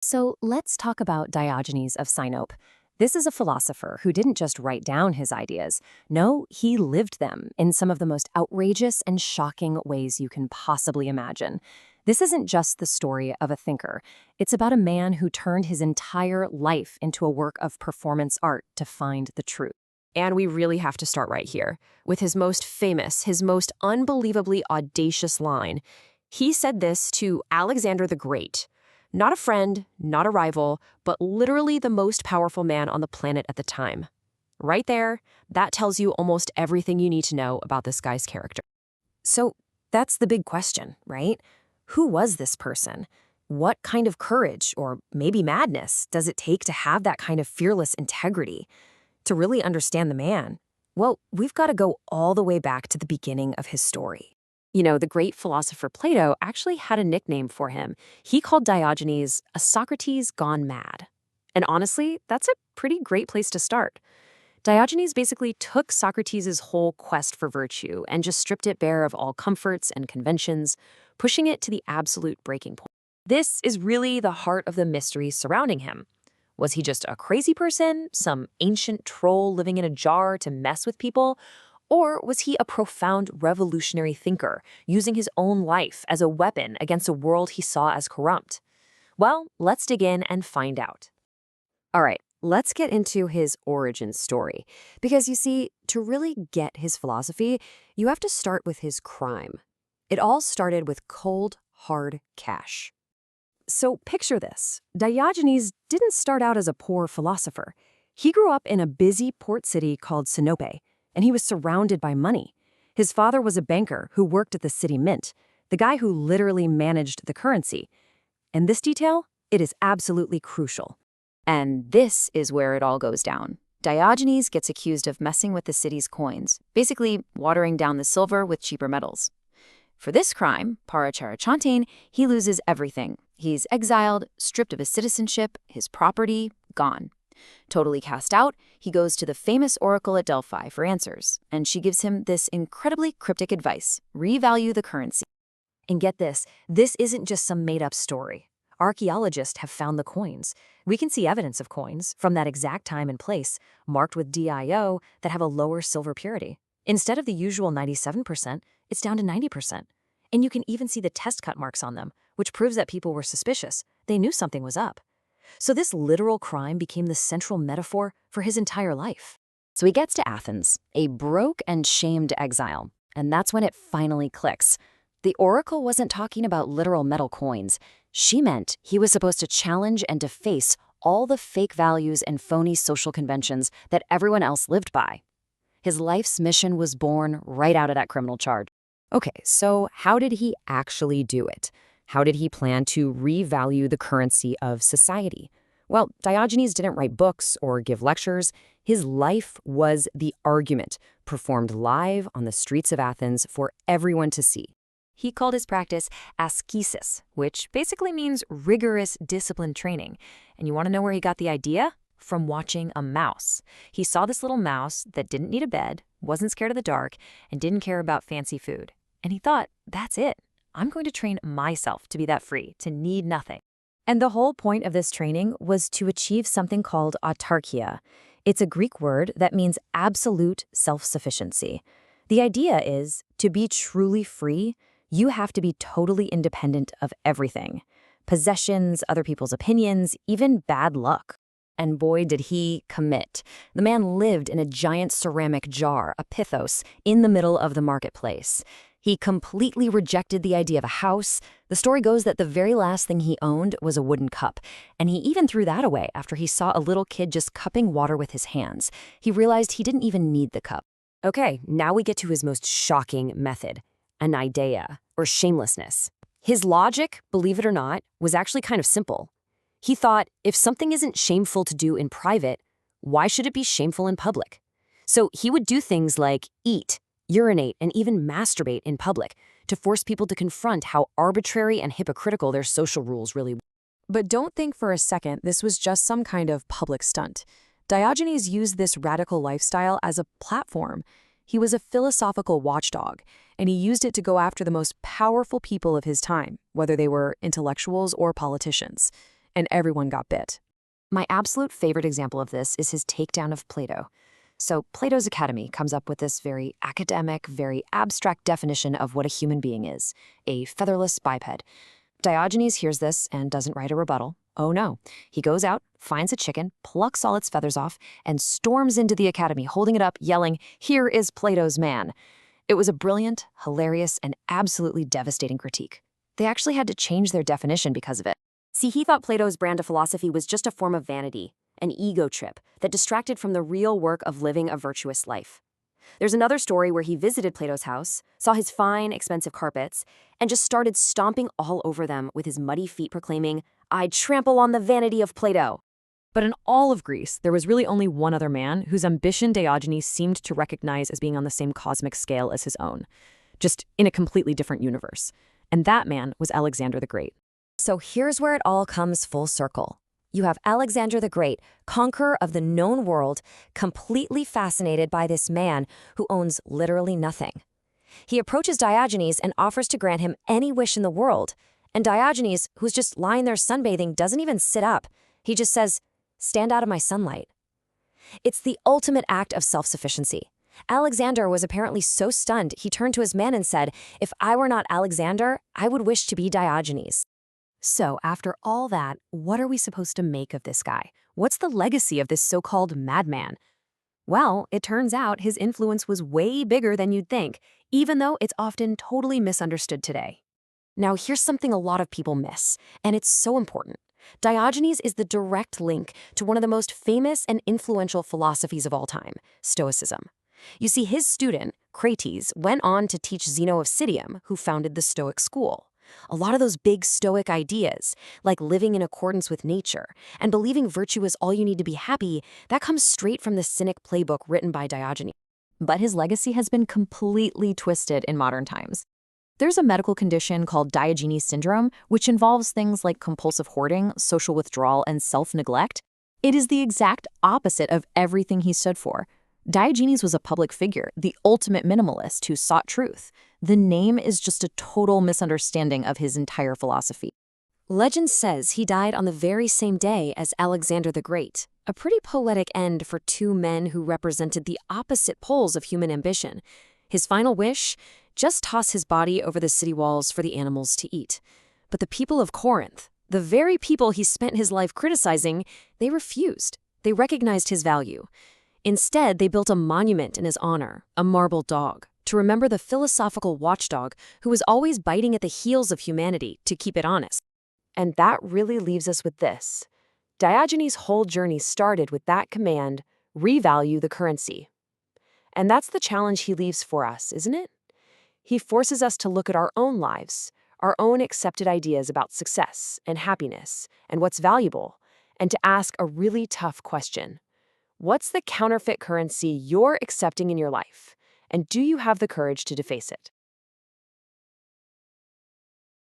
So let's talk about Diogenes of Sinope. This is a philosopher who didn't just write down his ideas. No, he lived them in some of the most outrageous and shocking ways you can possibly imagine. This isn't just the story of a thinker. It's about a man who turned his entire life into a work of performance art to find the truth. And we really have to start right here, with his most famous, his most unbelievably audacious line. He said this to Alexander the Great. Not a friend, not a rival, but literally the most powerful man on the planet at the time. Right there, that tells you almost everything you need to know about this guy's character. So that's the big question, right? Who was this person? What kind of courage, or maybe madness, does it take to have that kind of fearless integrity? To really understand the man, well, we've got to go all the way back to the beginning of his story. You know, the great philosopher Plato actually had a nickname for him. He called Diogenes a Socrates gone mad. And honestly, that's a pretty great place to start. Diogenes basically took Socrates' whole quest for virtue and just stripped it bare of all comforts and conventions, pushing it to the absolute breaking point. This is really the heart of the mystery surrounding him. Was he just a crazy person, some ancient troll living in a jar to mess with people? Or was he a profound revolutionary thinker, using his own life as a weapon against a world he saw as corrupt? Well, let's dig in and find out. All right, let's get into his origin story. Because you see, to really get his philosophy, you have to start with his crime. It all started with cold, hard cash. So picture this. Diogenes didn't start out as a poor philosopher. He grew up in a busy port city called Sinope, and he was surrounded by money. His father was a banker who worked at the city mint, the guy who literally managed the currency. And this detail, it is absolutely crucial. And this is where it all goes down. Diogenes gets accused of messing with the city's coins, basically watering down the silver with cheaper metals. For this crime, parrhesia, he loses everything. He's exiled, stripped of his citizenship, his property, gone. Totally cast out, he goes to the famous oracle at Delphi for answers, and she gives him this incredibly cryptic advice: revalue the currency. And get this isn't just some made-up story. Archaeologists have found the coins. We can see evidence of coins from that exact time and place, marked with DIO, that have a lower silver purity. Instead of the usual 97%, it's down to 90%. And you can even see the test cut marks on them, which proves that people were suspicious. They knew something was up. So this literal crime became the central metaphor for his entire life. So he gets to Athens, a broke and shamed exile. And that's when it finally clicks. The oracle wasn't talking about literal metal coins. She meant he was supposed to challenge and deface all the fake values and phony social conventions that everyone else lived by. His life's mission was born right out of that criminal charge. Okay, so how did he actually do it? How did he plan to revalue the currency of society? Well, Diogenes didn't write books or give lectures. His life was the argument, performed live on the streets of Athens for everyone to see. He called his practice asceticism, which basically means rigorous discipline training. And you want to know where he got the idea? From watching a mouse. He saw this little mouse that didn't need a bed, wasn't scared of the dark, and didn't care about fancy food. And he thought, that's it. I'm going to train myself to be that free, to need nothing. And the whole point of this training was to achieve something called autarkia. It's a Greek word that means absolute self-sufficiency. The idea is, to be truly free, you have to be totally independent of everything. Possessions, other people's opinions, even bad luck. And boy, did he commit. The man lived in a giant ceramic jar, a pithos, in the middle of the marketplace. He completely rejected the idea of a house. The story goes that the very last thing he owned was a wooden cup, and he even threw that away after he saw a little kid just cupping water with his hands. He realized he didn't even need the cup. Okay, now we get to his most shocking method, an idea, or shamelessness. His logic, believe it or not, was actually kind of simple. He thought, if something isn't shameful to do in private, why should it be shameful in public? So he would do things like eat, urinate, and even masturbate in public to force people to confront how arbitrary and hypocritical their social rules really were. But don't think for a second this was just some kind of public stunt. Diogenes used this radical lifestyle as a platform. He was a philosophical watchdog, and he used it to go after the most powerful people of his time, whether they were intellectuals or politicians. and everyone got bit. My absolute favorite example of this is his takedown of Plato. So Plato's Academy comes up with this very academic, very abstract definition of what a human being is, a featherless biped. Diogenes hears this and doesn't write a rebuttal. Oh no. He goes out, finds a chicken, plucks all its feathers off, and storms into the academy, holding it up, yelling, "Here is Plato's man." It was a brilliant, hilarious, and absolutely devastating critique. They actually had to change their definition because of it. See, he thought Plato's brand of philosophy was just a form of vanity, an ego trip that distracted from the real work of living a virtuous life. There's another story where he visited Plato's house, saw his fine, expensive carpets, and just started stomping all over them with his muddy feet, proclaiming, "I'd trample on the vanity of Plato." But in all of Greece, there was really only one other man whose ambition Diogenes seemed to recognize as being on the same cosmic scale as his own, just in a completely different universe. And that man was Alexander the Great. So here's where it all comes full circle. You have Alexander the Great, conqueror of the known world, completely fascinated by this man who owns literally nothing. He approaches Diogenes and offers to grant him any wish in the world. And Diogenes, who's just lying there sunbathing, doesn't even sit up. He just says, "Stand out of my sunlight." It's the ultimate act of self-sufficiency. Alexander was apparently so stunned, he turned to his man and said, "If I were not Alexander, I would wish to be Diogenes." So, after all that, what are we supposed to make of this guy? What's the legacy of this so-called madman? Well, it turns out his influence was way bigger than you'd think, even though it's often totally misunderstood today. Now, here's something a lot of people miss, and it's so important. Diogenes is the direct link to one of the most famous and influential philosophies of all time, Stoicism. You see, his student, Crates, went on to teach Zeno of Citium, who founded the Stoic school. A lot of those big Stoic ideas, like living in accordance with nature and believing virtue is all you need to be happy, that comes straight from the Cynic playbook written by Diogenes. But his legacy has been completely twisted in modern times. There's a medical condition called Diogenes Syndrome, which involves things like compulsive hoarding, social withdrawal, and self-neglect. It is the exact opposite of everything he stood for. Diogenes was a public figure, the ultimate minimalist who sought truth. The name is just a total misunderstanding of his entire philosophy. Legend says he died on the very same day as Alexander the Great, a pretty poetic end for two men who represented the opposite poles of human ambition. His final wish? Just toss his body over the city walls for the animals to eat. But the people of Corinth, the very people he spent his life criticizing, they refused. They recognized his value. Instead, they built a monument in his honor, a marble dog, to remember the philosophical watchdog who was always biting at the heels of humanity to keep it honest. And that really leaves us with this. Diogenes' whole journey started with that command, revalue the currency. And that's the challenge he leaves for us, isn't it? He forces us to look at our own lives, our own accepted ideas about success and happiness and what's valuable, and to ask a really tough question. What's the counterfeit currency you're accepting in your life? And do you have the courage to deface it?